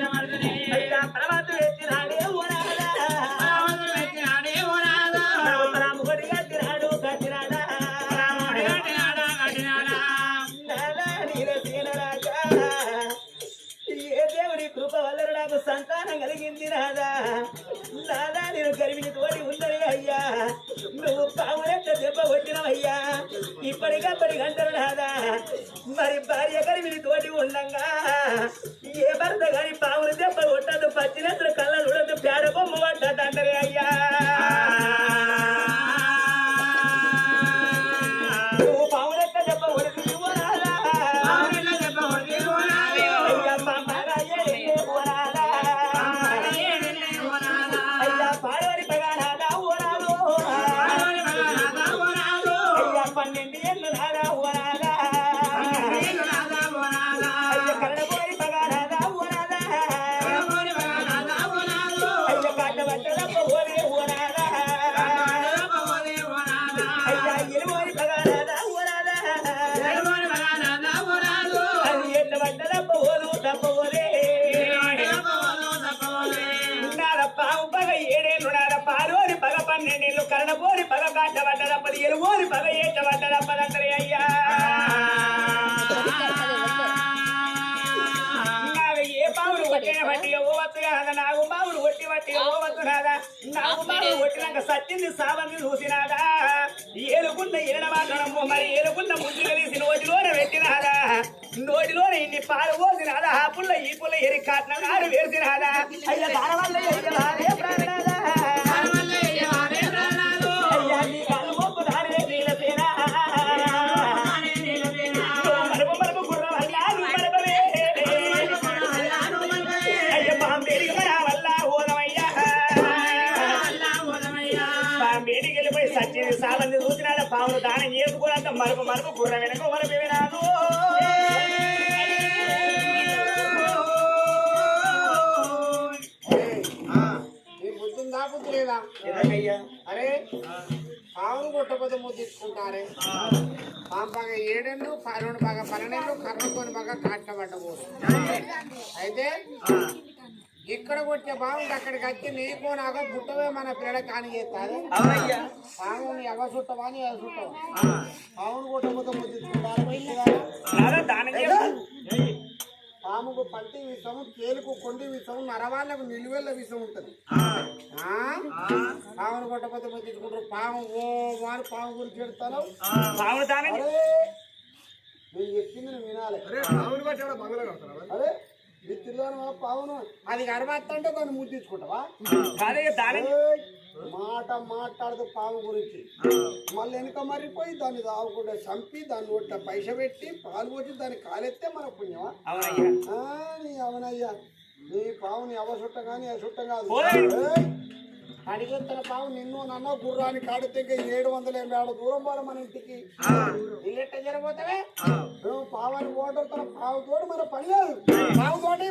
పడతనే అయ్యా తర్వాత ఎత్తినాడే ఓరాదా రాముడి కట్టినాడు కట్టినాడా ఏ దేవుని కృప వల్ల నాకు సంతానం కలిగింది రాదా నాదా నేను గరివిని తోడి ఉన్నది అయ్యా నువ్వు పావులెక్క దెబ్బ కొట్టినవయ్యా ఇప్పటికప్పటి గంటలు రాదా మరి భార్య గరివిని తోటి ఉండంగా ఏ భర్త గాని పావులు దెబ్బ కొట్టదు పచ్చినట్లు కళ్ళ చూడదు పేడ బొమ్మ పడ్డది అంటారే అయ్యా నువ్వు పావులెక్క దెబ్బ కొడుతుంది నేను కరణపోని పగ కాటబడ్డదప్పది ఎలుగోని పగ ఏటబడ్డదప్పదంటరే అయ్యా ఏ పావులు కొట్టిన బట్టి ఓవచ్చు కాదా నాగు పావులు కొట్టి బట్టి ఓవచ్చు కాదా నాగు పావులు కొట్టినాక సత్యంది సావంది చూసినాదా ఏలుకున్న ఎనడమాటము మరి ఏలుకున్న ముద్దు కలిసి నోటిలోనే పెట్టినాదా నోటిలోనే ఇన్ని పాలు పోసినాదా ఆ పుల్ల ఈ పుల్ల ఎరి కాట్న నాడు వేసినాదా అయ్యా దాని వల్ల ప్రాణాదా సచ్చింది సాబంది చూసినాడ పావులు దానం చేసుకోవాలంట మరుపు మరుపు గుర్ర వెనక మరపు వినాదు బుద్ధుందా బుద్ధి లేదా అరే పావును కొట్టకపోతే ముద్దించుకుంటారే పాము బాగా 7 ఏళ్ళు 2 బాగా 12 ఏళ్ళు కర్రకొని బాగా కాటబడ్డబోదు అయితే ఇక్కడ కొట్టే బాగుంది అక్కడికి వచ్చి నీకు నాకు పుట్టవే మన పిల్లల కాని చేస్తారు పాముని ఎవ చుట్టవా అని ఎవ చుట్టవా పామును కొట్టకపోతే ముద్దించుకుంటారు పాముకు పంటి విషము కేలుకు కొండి విషము నరవాళ్ళకు నిలువెళ్ళ విషం ఉంటది పామును కొట్టకపోతే ముద్దించుకుంటారు పాము ఓ వారు పాము గురించి పెడతాను నేను చెప్పింది నువ్వు వినాలి అరే పావును అది కనబడుతుంటే దాన్ని ముద్దించుకుంటావా మాట మాట్లాడదు పాము గురించి మళ్ళీ వెనుక మరిపోయి దాన్ని తాగుకుంటే చంపి దాన్ని ఒట్ట పైస పెట్టి పాలు పోసి దాన్ని కాలెత్తే మన పుణ్యమా అవునయ్యా నీ పావుని ఎవ చుట్ట కానీ ఆ చుట్ట కాదు అడిగెత్తన పావు నిన్ను నన్న గుర్రాన్ని కాడితే 780 దూరం పోవాలి మన ఇంటికి ఎట్ట జరిగిపోతావే నువ్వు పావుని ఓటవుతున్న పావు తోడు మన పని లేదు పావు తోటి